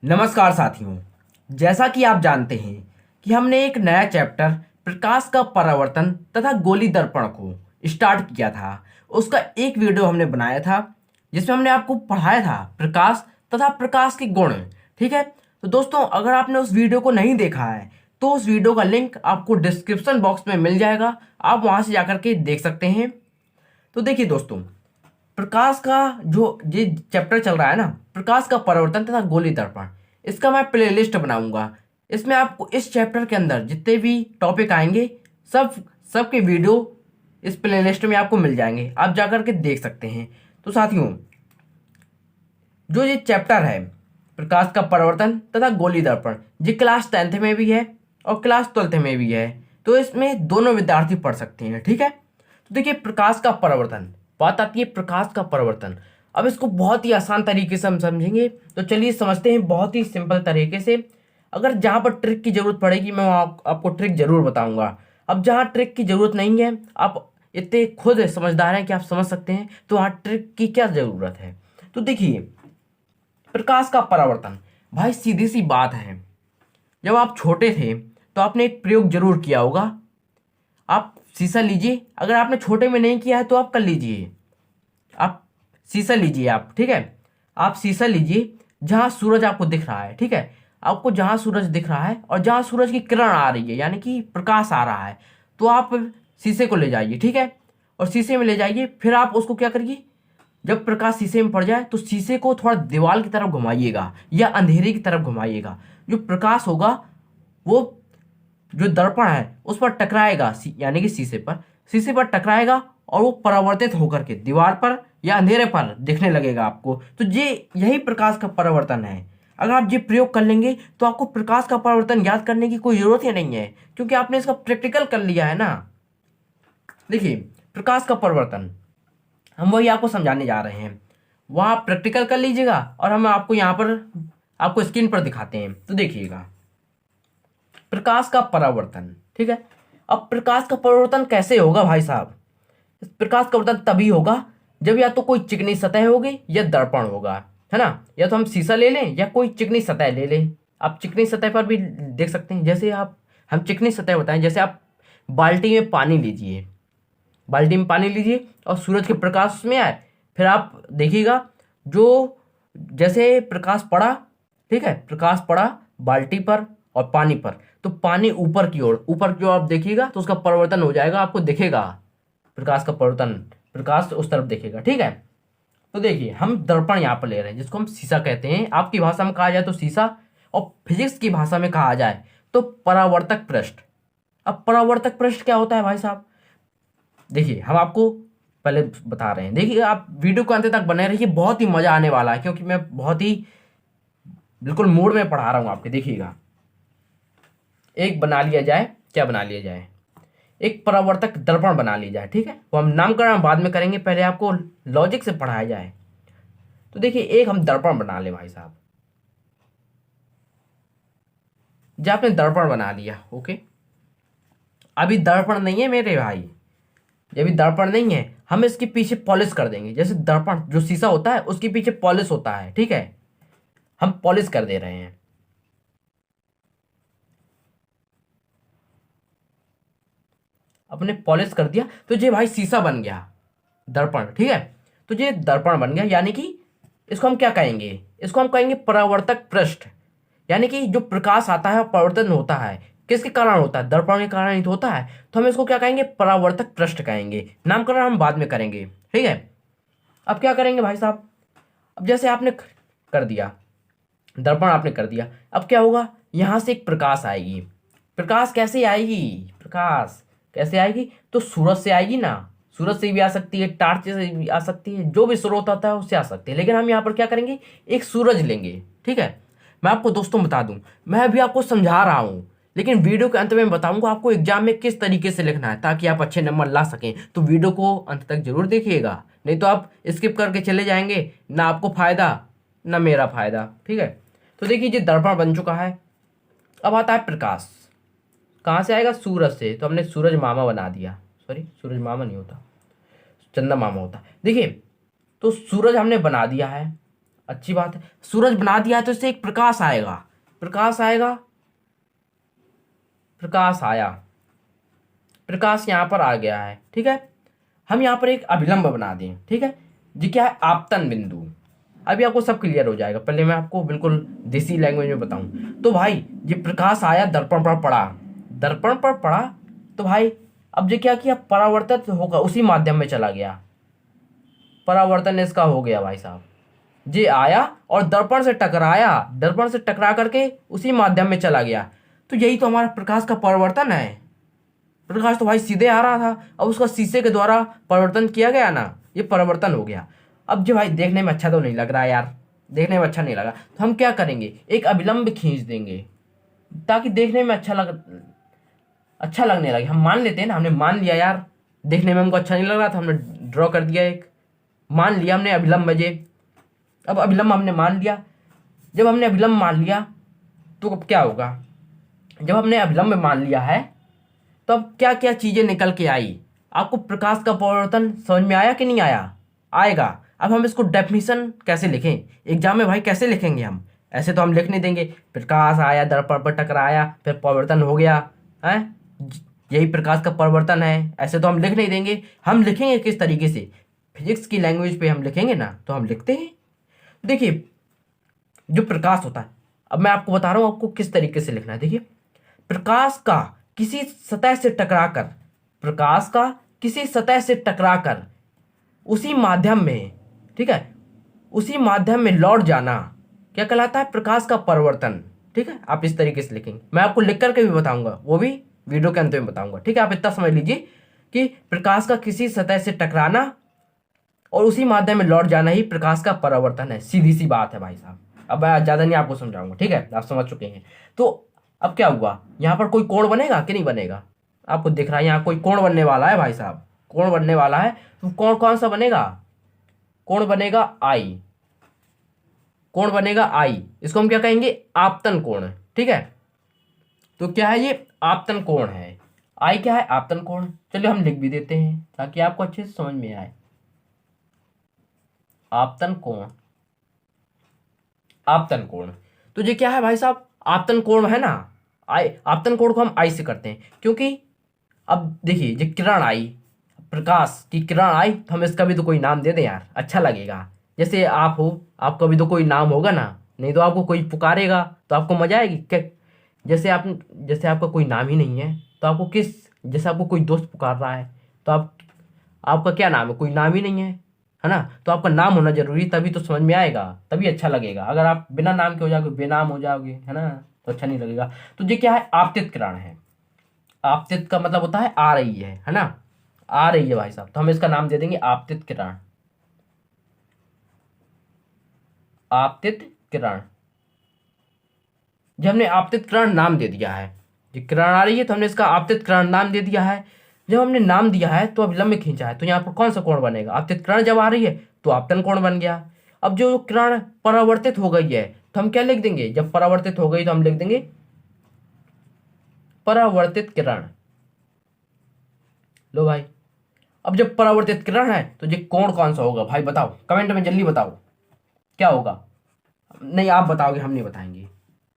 नमस्कार साथियों। जैसा कि आप जानते हैं कि हमने एक नया चैप्टर प्रकाश का परावर्तन तथा गोली दर्पण को स्टार्ट किया था। उसका एक वीडियो हमने बनाया था जिसमें हमने आपको पढ़ाया था प्रकाश तथा प्रकाश के गुण। ठीक है, तो दोस्तों अगर आपने उस वीडियो को नहीं देखा है तो उस वीडियो का लिंक आपको डिस्क्रिप्शन बॉक्स में मिल जाएगा, आप वहां से जाकर के देख सकते हैं। तो देखिए दोस्तों, प्रकाश का जो ये चैप्टर चल रहा है ना, प्रकाश का परावर्तन तथा गोली दर्पण, इसका मैं प्लेलिस्ट बनाऊंगा। इसमें आपको इस चैप्टर के अंदर जितने भी टॉपिक आएंगे सब सबके वीडियो इस प्लेलिस्ट में आपको मिल जाएंगे, आप जाकर के देख सकते हैं। तो साथियों, जो ये चैप्टर है प्रकाश का परावर्तन तथा गोली दर्पण, ये क्लास 10th में भी है और क्लास 12th में भी है, तो इसमें दोनों विद्यार्थी पढ़ सकते हैं। ठीक है, तो देखिए प्रकाश का परावर्तन, बात आती है प्रकाश का परावर्तन। अब इसको बहुत ही आसान तरीके से हम समझेंगे, तो चलिए समझते हैं बहुत ही सिंपल तरीके से। अगर जहाँ पर ट्रिक की जरूरत पड़ेगी मैं वहाँ आपको ट्रिक जरूर बताऊंगा। अब जहाँ ट्रिक की जरूरत नहीं है, आप इतने खुद समझदार हैं कि आप समझ सकते हैं, तो वहाँ ट्रिक की क्या जरूरत है। तो देखिए प्रकाश का परावर्तन, भाई सीधी सी बात है, जब आप छोटे थे तो आपने एक प्रयोग जरूर किया होगा। आप शीशा लीजिए, अगर आपने छोटे में नहीं किया है तो आप कर लीजिए। आप शीशा लीजिए आप, ठीक है, आप शीशा लीजिए जहां सूरज आपको दिख रहा है। ठीक है, आपको जहां सूरज दिख रहा है और जहां सूरज की किरण आ रही है यानी कि प्रकाश आ रहा है, तो आप शीशे को ले जाइए। ठीक है, और शीशे में ले जाइए, फिर आप उसको क्या करिए, जब प्रकाश शीशे में पड़ जाए तो शीशे को थोड़ा दीवार की तरफ घुमाइएगा या अंधेरे की तरफ घुमाइएगा। जो प्रकाश होगा वो जो दर्पण है उस पर टकराएगा, यानी कि शीशे पर टकराएगा और वो परावर्तित होकर के दीवार पर या अंधेरे पर दिखने लगेगा आपको। तो ये यही प्रकाश का परावर्तन है। अगर आप ये प्रयोग कर लेंगे तो आपको प्रकाश का परावर्तन याद करने की कोई जरूरत ही नहीं है, क्योंकि आपने इसका प्रैक्टिकल कर लिया है ना। देखिए प्रकाश का परिवर्तन हम वही आपको समझाने जा रहे हैं, वहाँ आप प्रैक्टिकल कर लीजिएगा और हम आपको यहाँ पर आपको स्क्रीन पर दिखाते हैं। तो देखिएगा प्रकाश का परावर्तन, ठीक है। अब प्रकाश का परावर्तन कैसे होगा भाई साहब, प्रकाश का परावर्तन तभी होगा जब या तो कोई चिकनी सतह होगी या दर्पण होगा, है ना। या तो हम शीशा ले लें या कोई चिकनी सतह ले लें। आप चिकनी सतह पर भी देख सकते हैं, जैसे आप हम चिकनी सतह बताएं, जैसे आप बाल्टी में पानी लीजिए, बाल्टी में पानी लीजिए और सूरज के प्रकाश में आए, फिर आप देखिएगा जो जैसे प्रकाश पड़ा, ठीक है, प्रकाश पड़ा बाल्टी पर और पानी पर, तो पानी ऊपर की ओर आप देखिएगा तो उसका परिवर्तन हो जाएगा, आपको दिखेगा प्रकाश का परिवर्तन, प्रकाश उस तरफ देखेगा। ठीक है, तो देखिए हम दर्पण यहाँ पर ले रहे हैं जिसको हम शीशा कहते हैं, आपकी भाषा में कहा जाए तो शीशा, और फिजिक्स की भाषा में कहा जाए तो परावर्तक पृष्ठ। अब परावर्तक पृष्ठ क्या होता है भाई साहब, देखिए हम आपको पहले बता रहे हैं। देखिए आप वीडियो को अंत तक बने रहिए, बहुत ही मजा आने वाला है, क्योंकि मैं बहुत ही बिल्कुल मूड में पढ़ा रहा हूँ आपके। देखिएगा एक बना लिया जाए, क्या बना लिया जाए, एक परावर्तक दर्पण बना लिया जाए। ठीक है, वो हम नामकरण बाद में करेंगे, पहले आपको लॉजिक से पढ़ाया जाए। तो देखिए एक हम दर्पण बना ले भाई साहब, जब आपने दर्पण बना लिया, ओके, अभी दर्पण नहीं है मेरे भाई, ये भी दर्पण नहीं है, हम इसके पीछे पॉलिश कर देंगे। जैसे दर्पण जो शीशा होता है उसके पीछे पॉलिश होता है, ठीक है, हम पॉलिश कर दे रहे हैं। अपने पॉलिश कर दिया तो ये भाई शीशा बन गया दर्पण, ठीक है। तो ये दर्पण बन गया, यानी कि इसको हम क्या कहेंगे, इसको हम कहेंगे परावर्तक पृष्ठ। यानी कि जो प्रकाश आता है परावर्तन होता है, किसके कारण होता है, दर्पण के कारण ही तो होता है, तो हम इसको क्या कहेंगे, परावर्तक पृष्ठ कहेंगे। नामकरण हम बाद में करेंगे, ठीक है। अब क्या करेंगे भाई साहब, अब जैसे आपने कर दिया दर्पण, आपने कर दिया, अब क्या होगा, यहां से एक प्रकाश आएगी। प्रकाश कैसे आएगी, प्रकाश कैसे आएगी, तो सूरज से आएगी ना, सूरज से भी आ सकती है, टार्च से भी आ सकती है, जो भी स्रोत आता है उससे आ सकती है, लेकिन हम यहाँ पर क्या करेंगे, एक सूरज लेंगे। ठीक है, मैं आपको दोस्तों बता दूं, मैं अभी आपको समझा रहा हूं, लेकिन वीडियो के अंत में बताऊंगा आपको एग्जाम में किस तरीके से लिखना है, ताकि आप अच्छे नंबर ला सकें। तो वीडियो को अंत तक जरूर देखिएगा, नहीं तो आप स्किप करके चले जाएंगे, ना आपको फायदा ना मेरा फायदा। ठीक है, तो देखिए ये दर्पण बन चुका है। अब आता है प्रकाश, कहाँ से आएगा, सूरज से, तो हमने सूरज मामा बना दिया, सॉरी सूरज मामा नहीं होता, चंदा मामा होता। देखिए तो सूरज हमने बना दिया है। अच्छी बात है। सूरज बना दिया है तो इससे एक प्रकाश आएगा, प्रकाश आएगा, प्रकाश आया, प्रकाश यहाँ पर आ गया है। ठीक है, हम यहाँ पर एक अभिलंब बना दें। ठीक है, ये क्या है, आपतन बिंदु। अभी आपको सब क्लियर हो जाएगा। पहले मैं आपको बिल्कुल देसी लैंग्वेज में बताऊं तो भाई, ये प्रकाश आया, दर्पण पर पड़ा, दर्पण पर पड़ा तो भाई अब ये क्या किया, परावर्तित होगा, उसी माध्यम में चला गया, परावर्तन इसका हो गया भाई साहब। ये आया और दर्पण से टकराया, दर्पण से टकरा करके उसी माध्यम में चला गया। तो यही तो हमारा प्रकाश का परावर्तन है। प्रकाश तो भाई सीधे आ रहा था, अब उसका शीशे के द्वारा परिवर्तन किया गया ना, ये परिवर्तन हो गया। अब जो भाई देखने में अच्छा तो नहीं लग रहा यार, देखने में अच्छा नहीं लगा, तो हम क्या करेंगे, एक अभिलंब खींच देंगे ताकि देखने में अच्छा लगने लगे। हम मान लेते हैं ना, हमने मान लिया यार, देखने में हमको अच्छा नहीं लग रहा था, हमने ड्रॉ कर दिया एक, मान लिया हमने अभिलंब है ये। अब अभिलंब हमने मान लिया, जब हमने अभिलंब मान लिया तो अब क्या होगा, जब हमने अभिलंब मान लिया है तो अब क्या क्या चीजें निकल के आई। आपको प्रकाश का परिवर्तन समझ में आया कि नहीं आया, आएगा। अब हम इसको डेफिनेशन कैसे लिखें, एग्जाम में भाई कैसे लिखेंगे हम, ऐसे तो हम लिख नहीं देंगे, प्रकाश आया, दर्पण पर टकराया, फिर परिवर्तन हो गया है, यही प्रकाश का परिवर्तन है, ऐसे तो हम लिख नहीं देंगे। हम लिखेंगे किस तरीके से, फिजिक्स की लैंग्वेज पे हम लिखेंगे ना, तो हम लिखते हैं। देखिए, जो प्रकाश होता है, अब मैं आपको बता रहा हूँ आपको किस तरीके से लिखना है। देखिए, प्रकाश का किसी सतह से टकराकर, प्रकाश का किसी सतह से टकराकर उसी माध्यम में, ठीक है, उसी माध्यम में लौट जाना क्या कहलाता है, प्रकाश का परिवर्तन। ठीक है, आप इस तरीके से लिखेंगे, मैं आपको लिख करके भी बताऊंगा, वो भी वीडियो के अंत में बताऊंगा। ठीक है, आप इतना समझ लीजिए कि प्रकाश का किसी सतह से टकराना और उसी माध्यम में लौट जाना ही प्रकाश का परावर्तन है। सीधी सी बात है भाई साहब, अब मैं ज़्यादा नहीं आपको समझाऊंगा। ठीक है, आप समझ चुके हैं। तो अब क्या हुआ, यहाँ पर कोई कोण बनेगा कि नहीं बनेगा, आपको दिख रहा है यहाँ कोई कोण बनने वाला है भाई साहब, कोण बनने वाला है। तो कोण कौन सा बनेगा, कोण बनेगा आई, कोण बनेगा आई, इसको हम क्या कहेंगे, आपतन कोण। ठीक है, तो क्या है ये, आपतन कोण है। आई क्या है, आपतन कोण। चलिए हम लिख भी देते हैं ताकि आपको अच्छे से समझ में आए। आपतन कोण, आपतन कोण, तो ये क्या है भाई साहब, आपतन कोण है ना, आई, आपतन कोण को हम आई से करते हैं, क्योंकि अब देखिए ये किरण आई, प्रकाश की किरण आई, तो हम इसका भी तो कोई नाम दे दें यार, अच्छा लगेगा। जैसे आप हो, आपका भी तो कोई नाम होगा ना, नहीं तो आपको कोई पुकारेगा तो आपको मजा आएगी क्या। जैसे आपका कोई नाम ही नहीं है तो आपको जैसे आपको कोई दोस्त पुकार रहा है तो आपका क्या नाम है, कोई नाम ही नहीं है ना, तो आपका नाम होना जरूरी, तभी तो समझ में आएगा, तभी अच्छा लगेगा। अगर आप बिना नाम के हो जाओगे, बेनाम हो जाओगे, है ना, तो अच्छा नहीं लगेगा। तो ये क्या है, आपतित किरण है। आपतित का मतलब होता है आ रही है ना, आ रही है भाई साहब, तो हम इसका नाम दे देंगे आपतित किरण, आपतित किरण। जब हमने आपतित किरण नाम दे दिया है, जो किरण आ रही है तो हमने इसका आपतित किरण नाम दे दिया है। जब हमने नाम दिया है तो अभिलंब में खींचा है, तो यहाँ पर कौन सा कोण बनेगा, आपतित किरण जब आ रही है तो आपतन कोण बन गया। अब जो किरण परावर्तित हो गई है तो हम क्या लिख देंगे, जब परावर्तित हो गई तो हम लिख देंगे परावर्तित किरण। लो भाई, अब जब परावर्तित किरण है तो ये कोण कौन सा होगा भाई, बताओ कमेंट में जल्दी बताओ क्या होगा। नहीं आप बताओगे, हम नहीं बताएंगे,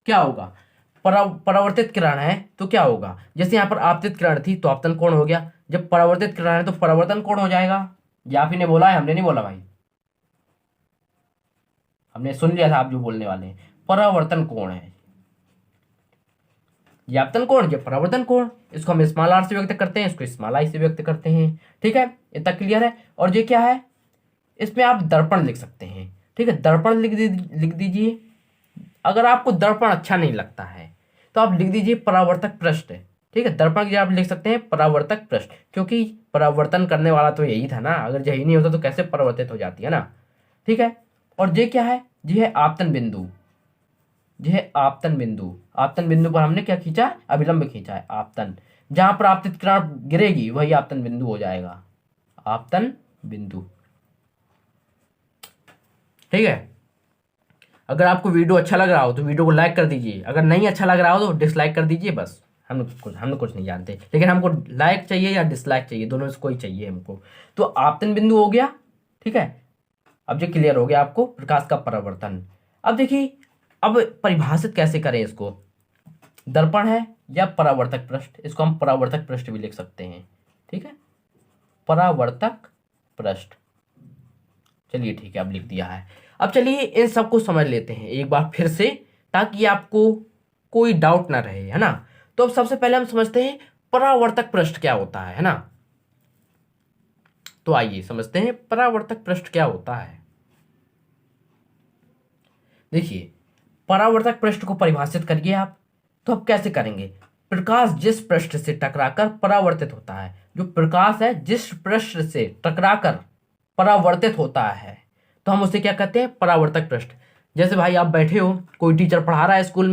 क्या होगा। परावर्तित किरण है तो क्या होगा, जैसे यहाँ पर आपतित किरण थी तो आपतन कोण हो गया, जब परावर्तित किरण है तो परावर्तन कोण हो जाएगा। ये आप ही ने बोला है, हमने नहीं बोला भाई, हमने सुन लिया था आप जो बोलने वाले हैं। परावर्तन कोण है ये, आपतन कोण, ये परावर्तन कोण। इसको हम स्मॉल आर से व्यक्त करते हैं, इसको स्मॉल आई से व्यक्त करते हैं। ठीक है, इतना क्लियर है। और ये क्या है, इसमें आप दर्पण लिख सकते हैं। ठीक है, दर्पण लिख दीजिए। अगर आपको दर्पण अच्छा नहीं लगता है तो आप लिख दीजिए परावर्तक पृष्ठ। ठीक है, दर्पण की जगह आप लिख सकते हैं परावर्तक पृष्ठ, क्योंकि परावर्तन करने वाला तो यही था ना, अगर यही नहीं होता तो कैसे परावर्तित हो जाती है ना। ठीक है, और ये क्या है, ये है आपतन बिंदु, ये है आपतन बिंदु। आपतन बिंदु पर हमने क्या खींचा है, अभिलंब खींचा है, आपतन। जहां पर आपतित किरण गिरेगी वही आपतन बिंदु हो जाएगा, आपतन बिंदु। ठीक है, अगर आपको वीडियो अच्छा लग रहा हो तो वीडियो को लाइक कर दीजिए, अगर नहीं अच्छा लग रहा हो तो डिसलाइक कर दीजिए। बस हम लोग कुछ नहीं जानते, लेकिन हमको लाइक चाहिए या डिसलाइक चाहिए, दोनों में से कोई चाहिए हमको। तो आपतन बिंदु हो गया। ठीक है, अब जो क्लियर हो गया आपको प्रकाश का परावर्तन। अब देखिए, अब परिभाषित कैसे करें इसको। दर्पण है या परावर्तक पृष्ठ, इसको हम परावर्तक पृष्ठ भी लिख सकते हैं, ठीक है, परावर्तक पृष्ठ। चलिए ठीक है, अब लिख दिया है। अब चलिए इन सबको समझ लेते हैं एक बार फिर से, ताकि आपको कोई डाउट ना रहे, है ना। तो अब सबसे पहले हम समझते हैं परावर्तक पृष्ठ क्या होता है ना। तो आइए समझते हैं परावर्तक पृष्ठ क्या होता है। देखिए, परावर्तक पृष्ठ को परिभाषित करिए आप। तो अब कैसे करेंगे, प्रकाश जिस पृष्ठ से टकराकर परावर्तित होता है, जो प्रकाश है जिस पृष्ठ से टकराकर परावर्तित होता है, तो हम उसे क्या कहते हैं, परावर्तक पृष्ठ। जैसे भाई आप बैठे हो, कोई टीचर पढ़ा रहा है स्कूल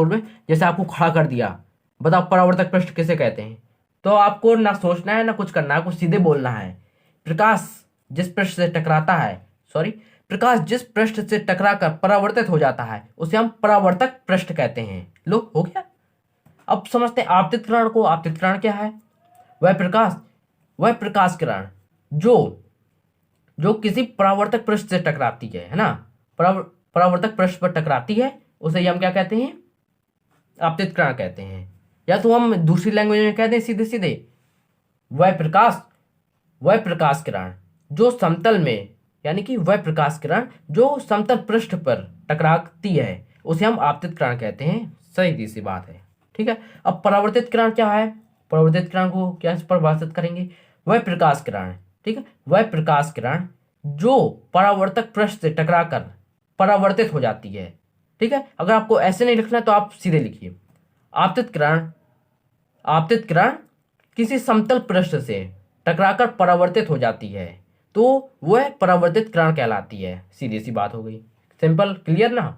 में, जैसे आपको खड़ा कर दिया, बताओ परावर्तक पृष्ठ किसे कहते हैं। तो आपको ना सोचना है ना कुछ करना है, आपको सीधे बोलना है, प्रकाश जिस पृष्ठ से टकराता है, सॉरी, प्रकाश जिस पृष्ठ से टकराकर परावर्तित हो जाता है उसे हम परावर्तक पृष्ठ कहते हैं। लो, हो गया। अब समझते हैं आपतित किरण को। आपतित किरण क्या है, वह प्रकाश किरण जो जो किसी परावर्तक पृष्ठ से टकराती है ना, परावर्तक पृष्ठ पर टकराती है, उसे हम क्या कहते हैं, आपतित किरण कहते हैं। या तो हम दूसरी लैंग्वेज में कहते हैं सीधे सीधे, वह प्रकाश किरण जो समतल में, यानी कि वह प्रकाश किरण जो समतल पृष्ठ पर टकराती है उसे हम आपतित किरण कहते हैं। सही सी बात है, ठीक है। अब परावर्तित किरण क्या है, परावर्तित किरण को क्या परिभाषित करेंगे, वह प्रकाश किरण, ठीक है, वह प्रकाश किरण जो परावर्तक पृष्ठ से टकराकर परावर्तित हो जाती है, ठीक है। अगर आपको ऐसे नहीं लिखना तो आप सीधे लिखिए, आपतित किरण किसी समतल पृष्ठ से टकराकर परावर्तित हो जाती है तो वह परावर्तित किरण कहलाती है। सीधी सी बात हो गई, सिंपल, क्लियर ना,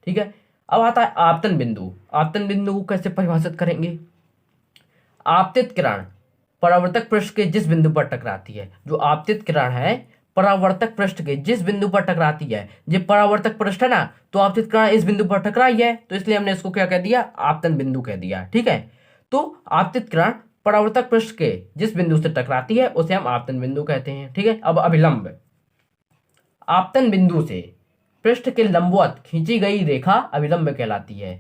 ठीक है। अब आता है आपतन बिंदु। आपतन बिंदु को कैसे परिभाषित करेंगे, आपतित किरण परावर्तक पृष्ठ के जिस बिंदु पर टकराती है, जो आपतित किरण है परावर्तक पृष्ठ के जिस बिंदु पर टकराती है, ये परावर्तक पृष्ठ है ना, तो आपतित किरण इस बिंदु पर टकराई है, तो इसलिए हमने इसको क्या कह दिया, आपतन बिंदु कह दिया, ठीक है। तो आपतित किरण परावर्तक पृष्ठ के जिस बिंदु से टकराती है उसे हम आपतन बिंदु कहते हैं, ठीक है। अब अभिलंब, आपतन बिंदु से पृष्ठ के लंबवत खींची गई रेखा अभिलंब कहलाती है,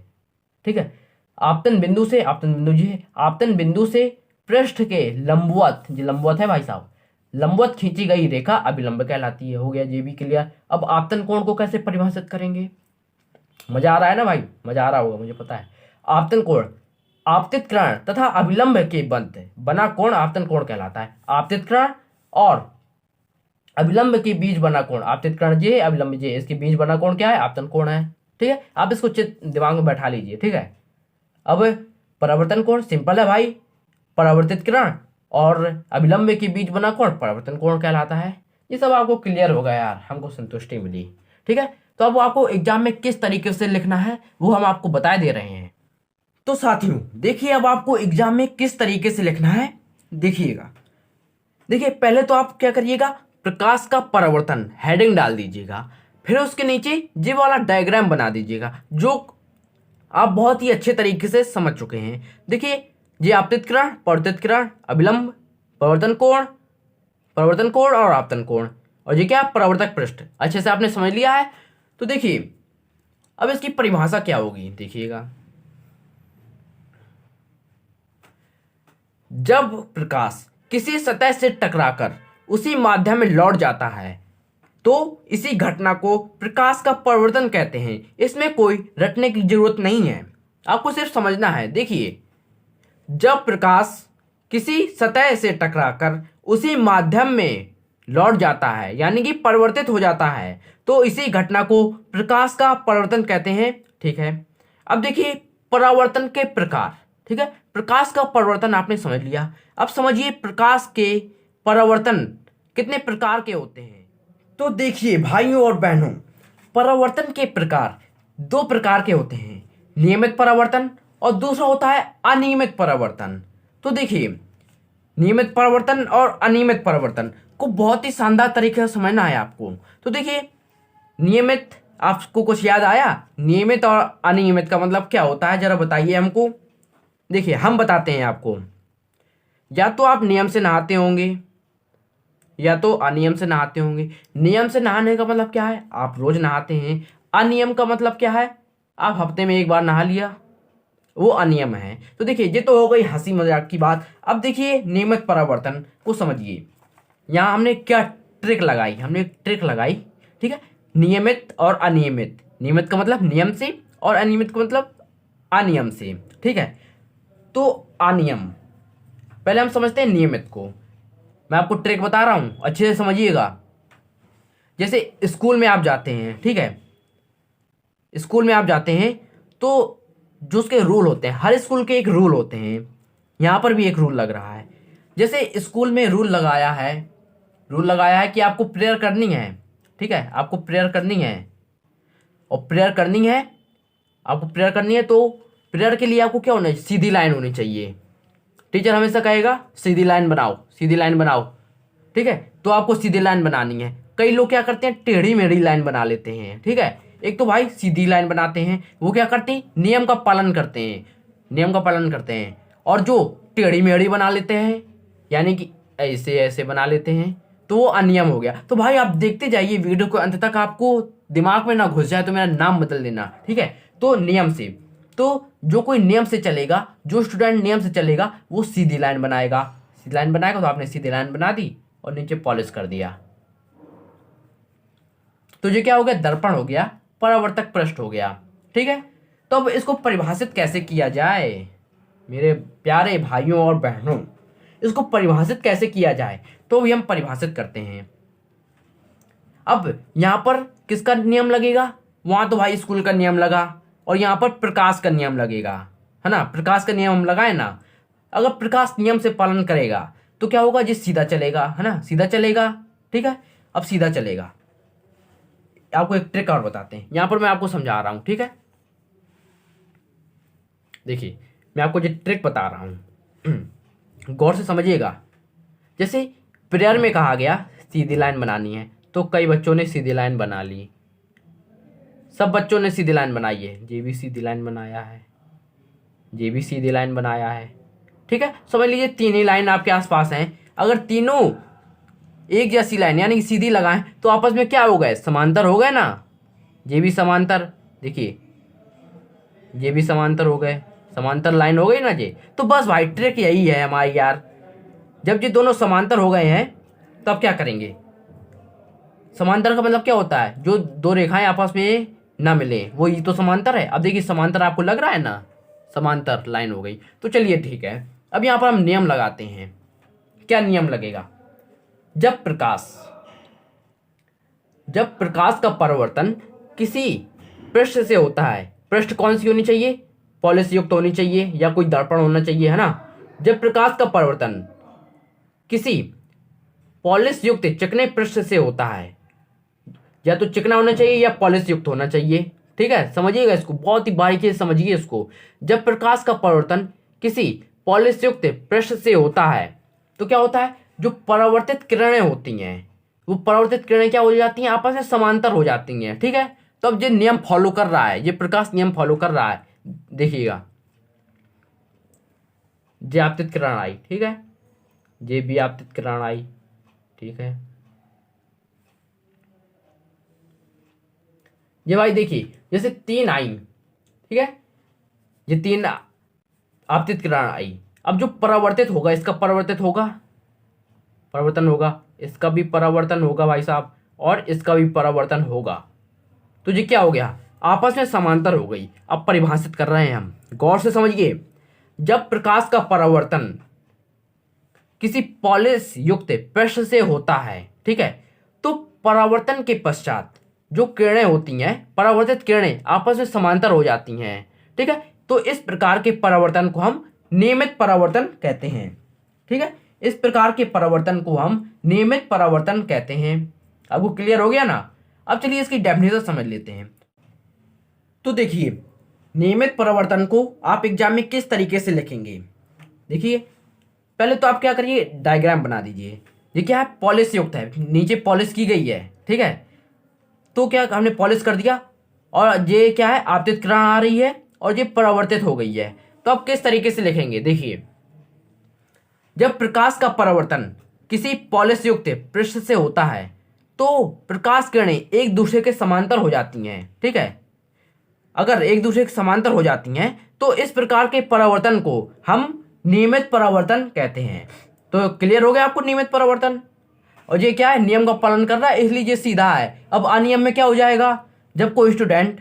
ठीक है। आपतन बिंदु से, आपतन बिंदु जी है, आपतन बिंदु से पृष्ठ के लंबवत, जी लंबवत है भाई साहब, लंबवत खींची गई रेखा अभिलंब कहलाती है। हो गया ये भी क्लियर। अब आपतन कोण को कैसे परिभाषित करेंगे, मजा आ रहा है ना भाई, मजा आ रहा होगा मुझे पता है। आपतन कोण आपतित किरण तथा अभिलंब के बना कोण आपतन कोण कहलाता है। आपतित किरण और अभिलंब के बीच बना कोण, आपतित किरण जे, अभिलंब जे, इसके बीच बना कोण क्या है, आपतन कोण है, ठीक है। आप इसको दिमाग में बैठा लीजिए, ठीक है। अब परावर्तन कोण सिंपल है भाई, परावर्तित किरण और अभिलंब के बीच बना कोण परावर्तन कोण कहलाता है। ये सब आपको क्लियर होगा यार, हमको संतुष्टि मिली, ठीक है। तो अब आपको एग्जाम में किस तरीके से लिखना है वो हम आपको बता दे रहे हैं। तो साथियों देखिए, अब आपको एग्जाम में किस तरीके से लिखना है देखिएगा। देखिए, पहले तो आप क्या करिएगा, प्रकाश का परावर्तन हेडिंग डाल दीजिएगा, फिर उसके नीचे ये वाला डायग्राम बना दीजिएगा जो आप बहुत ही अच्छे तरीके से समझ चुके हैं। देखिए, ये आपतित किरण, परावर्तित किरण, अभिलंब, परावर्तन कोण और आपतन कोण, और ये क्या, परावर्तक पृष्ठ। अच्छे से आपने समझ लिया है। तो देखिए अब इसकी परिभाषा क्या होगी, देखिएगा। जब प्रकाश किसी सतह से टकराकर उसी माध्यम में लौट जाता है तो इसी घटना को प्रकाश का परावर्तन कहते हैं। इसमें कोई रटने की जरूरत नहीं है, आपको सिर्फ समझना है। देखिए, जब प्रकाश किसी सतह से टकराकर उसी माध्यम में लौट जाता है, यानी कि परिवर्तित हो जाता है, तो इसी घटना को प्रकाश का परावर्तन कहते हैं, ठीक है। अब देखिए परावर्तन के प्रकार, ठीक है, प्रकाश का परावर्तन आपने समझ लिया। अब समझिए प्रकाश के परावर्तन कितने प्रकार के होते हैं। तो देखिए भाइयों और बहनों, परावर्तन के प्रकार दो प्रकार के होते हैं, नियमित परावर्तन और दूसरा होता है अनियमित परावर्तन। तो देखिए, नियमित परावर्तन और अनियमित परावर्तन को बहुत ही शानदार तरीके से समझना है आपको। तो देखिए, नियमित, आपको कुछ याद आया, नियमित और अनियमित का मतलब क्या होता है, जरा बताइए हमको। देखिए हम बताते हैं आपको। या तो आप नियम से नहाते होंगे, या तो अनियम से नहाते होंगे। नियम से नहाने का मतलब क्या है, आप रोज नहाते हैं। अनियम का मतलब क्या है, आप हफ्ते में एक बार नहा लिया, वो अनियम है। तो देखिए ये तो हो गई हंसी मजाक की बात। अब देखिए नियमित परावर्तन को समझिए। यहाँ हमने क्या ट्रिक लगाई, हमने एक ट्रिक लगाई, ठीक है। नियमित और अनियमित, नियमित का मतलब नियम से और अनियमित का मतलब अनियम से, ठीक है। तो अनियम, पहले हम समझते हैं नियमित को। मैं आपको ट्रिक बता रहा हूं, अच्छे से समझिएगा। जैसे स्कूल में आप जाते हैं, ठीक है, स्कूल में आप जाते हैं तो जो उसके रूल होते हैं, हर स्कूल के एक रूल होते हैं। यहाँ पर भी एक रूल लग रहा है। जैसे स्कूल में रूल लगाया है कि आपको प्रेयर करनी है, ठीक है, आपको प्रेयर करनी है। और प्रेयर करनी है, आपको प्रेयर करनी है तो प्रेयर के लिए आपको क्या होना चाहिए, सीधी लाइन होनी चाहिए। टीचर हमेशा कहेगा सीधी लाइन बनाओ, सीधी लाइन बनाओ, ठीक है। तो आपको सीधी लाइन बनानी है। कई लोग क्या करते हैं, टेढ़ी मेढ़ी लाइन बना लेते हैं, ठीक है। एक तो भाई सीधी लाइन बनाते हैं, वो क्या करते हैं, नियम का पालन करते हैं, नियम का पालन करते हैं। और जो टेढ़ी मेढ़ी बना लेते हैं, यानी कि ऐसे ऐसे बना लेते हैं, तो वो अनियम हो गया। तो भाई आप देखते जाइए वीडियो को अंत तक, आपको दिमाग में ना घुस जाए तो मेरा नाम बदल देना, ठीक है। तो नियम से, तो जो कोई नियम से चलेगा, जो स्टूडेंट नियम से चलेगा वो सीधी लाइन बनाएगा। सीधी लाइन बनाएगा तो आपने सीधी लाइन बना दी और नीचे पॉलिश कर दिया, तो ये क्या हो गया, दर्पण हो गया, परावर्तक पृष्ठ हो गया, ठीक है। तो अब इसको परिभाषित कैसे किया जाए मेरे प्यारे भाइयों और बहनों, इसको परिभाषित कैसे किया जाए, तो भी हम परिभाषित करते हैं। अब यहां पर किसका नियम लगेगा, वहां तो भाई स्कूल का नियम लगा, और यहां पर प्रकाश का नियम लगेगा, है ना। प्रकाश का नियम हम लगाए ना, अगर प्रकाश नियम से पालन करेगा तो क्या होगा, जी सीधा चलेगा, है ना, सीधा चलेगा, ठीक है। अब सीधा चलेगा, आपको एक ट्रिक और बताते हैं, यहां पर मैं आपको समझा रहा हूं, ठीक है। देखिए मैं आपको जो ट्रिक बता रहा हूं गौर से समझिएगा। जैसे प्रेयर में कहा गया सीधी लाइन बनानी है, तो कई बच्चों ने सीधी लाइन बना ली, सब बच्चों ने सीधी लाइन बनाई है, ये भी सीधी लाइन बनाया है, ये भी सीधी लाइन बनाया है, ठीक है। समझ लीजिए तीन ही लाइन आपके आसपास हैं। अगर तीनों एक जैसी लाइन यानी कि सीधी लगाएं तो आपस में क्या हो गए, समांतर हो गए ना। ये भी समांतर, देखिए ये भी समांतर हो गए, समांतर लाइन हो गई ना ये। तो बस भाई ट्रिक यही है हमारी यार, जब ये दोनों समांतर हो गए हैं तब क्या करेंगे। समांतर का मतलब क्या होता है, जो दो रेखाएं आपस में ना मिले वो ही तो समांतर है। अब देखिए समांतर आपको लग रहा है ना, समांतर लाइन हो गई। तो चलिए ठीक है, अब यहां पर हम नियम लगाते हैं। क्या नियम लगेगा, जब प्रकाश का परावर्तन किसी पृष्ठ से होता है, पृष्ठ कौन सी होनी चाहिए, पॉलिश युक्त होनी चाहिए या कोई दर्पण होना चाहिए, है ना। जब प्रकाश का परावर्तन किसी पॉलिश युक्त चिकने पृष्ठ से होता है, या तो चिकना होना चाहिए या पॉलिश युक्त होना चाहिए, ठीक है। समझिएगा इसको, बहुत ही बारीकी से समझिए इसको। जब प्रकाश का परावर्तन किसी पॉलिश युक्त पृष्ठ से होता है तो क्या होता है, जो परावर्तित किरणें होती हैं वो परावर्तित किरणें क्या हो जाती हैं, आपस में समांतर हो जाती हैं, ठीक है। तो अब ये नियम फॉलो कर रहा है, ये प्रकाश नियम फॉलो कर रहा है, देखिएगा ये आपतित किरण आई, ठीक है, ये भी आपतित किरण आई, ठीक है। ये भाई देखिए जैसे तीन आई, ठीक है, ये तीन आपतित किरण आई। अब जो परावर्तित होगा इसका परावर्तन होगा, इसका भी परावर्तन होगा भाई साहब, और इसका भी परावर्तन होगा। तो ये क्या हो गया, आपस में समांतर हो गई। अब परिभाषित कर रहे हैं हम, गौर से समझिए। जब प्रकाश का परावर्तन किसी पॉलिश युक्त पृष्ठ से होता है, ठीक है, तो परावर्तन के पश्चात जो किरणें होती हैं, परावर्तित किरणें आपस में समांतर हो जाती हैं, ठीक है। तो इस प्रकार के परावर्तन को हम नियमित परावर्तन कहते हैं, ठीक है। इस प्रकार के परावर्तन को हम नियमित परावर्तन कहते हैं। अब वो क्लियर हो गया ना। अब चलिए इसकी डेफिनेशन समझ लेते हैं। तो देखिए नियमित परावर्तन को आप एग्जाम में किस तरीके से लिखेंगे, देखिए पहले तो आप क्या करिए, डायग्राम बना दीजिए। ये क्या है, पॉलिश युक्त है, नीचे पॉलिश की गई है, ठीक है। तो क्या हमने पॉलिश कर दिया, और ये क्या है, आपतित किरण आ रही है और ये परावर्तित हो गई है। तो आप किस तरीके से लिखेंगे, देखिए जब प्रकाश का परावर्तन किसी पॉलिश युक्त पृष्ठ से होता है तो प्रकाश किरणें एक दूसरे के समांतर हो जाती हैं। ठीक है, अगर एक दूसरे के समांतर हो जाती हैं तो इस प्रकार के परावर्तन को हम नियमित परावर्तन कहते हैं। तो क्लियर हो गया आपको नियमित परावर्तन। और ये क्या है, नियम का पालन कर रहा है, इसलिए ये सीधा है। अब अनियम में क्या हो जाएगा, जब कोई स्टूडेंट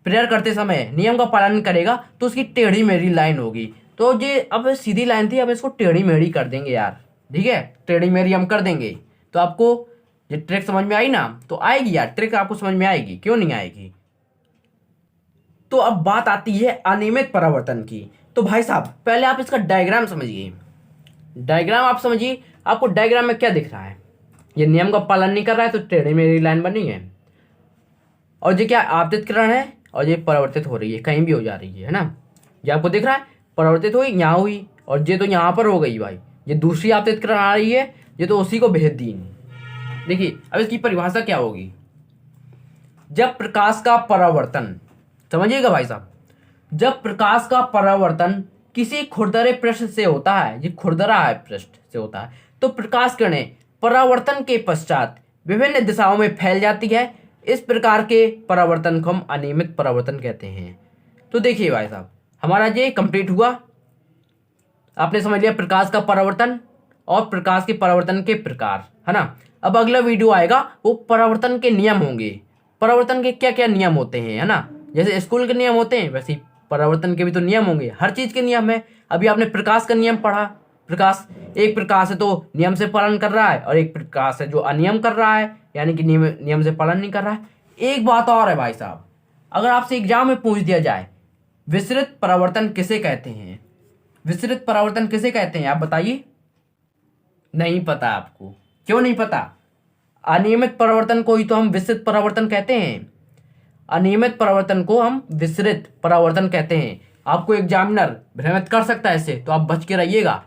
प्रेयर करते समय नियम का पालन करेगा तो उसकी टेढ़ी मेढ़ी लाइन होगी। तो ये अब सीधी लाइन थी, अब इसको टेढ़ी मेढ़ी कर देंगे यार। ठीक है, टेढ़ी मेढ़ी हम कर देंगे। तो आपको ये ट्रिक समझ में आई ना, तो आएगी यार, ट्रिक आपको समझ में आएगी, क्यों नहीं आएगी। तो अब बात आती है अनियमित परावर्तन की। तो भाई साहब पहले आप इसका डायग्राम समझिए। डायग्राम आप समझिए, आपको डायग्राम में क्या दिख रहा है, ये नियम का पालन नहीं कर रहा है तो टेढ़ी मेढ़ी लाइन बनी है। और ये क्या आपतित किरण है और ये परावर्तित हो रही है, कहीं भी हो जा रही है ना। ये आपको दिख रहा है, परावर्तित हुई यहाँ हुई और ये तो यहाँ पर हो गई भाई। ये दूसरी आपतित किरण आ रही है, ये तो उसी को भेज दी। देखिए अब इसकी परिभाषा क्या होगी, जब प्रकाश का परावर्तन, समझिएगा भाई साहब, जब प्रकाश का परावर्तन किसी खुरदरे पृष्ठ से होता है, ये खुरदरा है पृष्ठ से होता है, तो प्रकाश किरणें परावर्तन के पश्चात विभिन्न दिशाओं में फैल जाती है। इस प्रकार के परावर्तन को हम अनियमित परावर्तन कहते हैं। तो देखिए भाई साहब, हमारा ये कंप्लीट हुआ, आपने समझ लिया प्रकाश का परावर्तन और प्रकाश के परावर्तन के प्रकार, है ना। अब अगला वीडियो आएगा, वो परावर्तन के नियम होंगे, परावर्तन के क्या क्या नियम होते हैं, है ना। जैसे स्कूल के नियम होते हैं वैसे ही परावर्तन के भी तो नियम होंगे, हर चीज के नियम है। अभी आपने प्रकाश का नियम पढ़ा, प्रकाश एक प्रकाश है तो नियम से पालन कर रहा है और एक प्रकाश है जो अनियम कर रहा है, यानी कि नियम से पालन नहीं कर रहा है। एक बात और है भाई साहब, अगर आपसे एग्जाम में पूछ दिया जाए विसरित परावर्तन किसे कहते हैं, विसरित परावर्तन किसे कहते हैं, आप बताइए। नहीं पता आपको, क्यों नहीं पता। अनियमित परावर्तन को ही तो हम विसरित परावर्तन कहते हैं, अनियमित परावर्तन को हम विसरित परावर्तन कहते हैं। आपको एग्जामिनर भ्रमित कर सकता है इससे, तो आप बच के रहिएगा।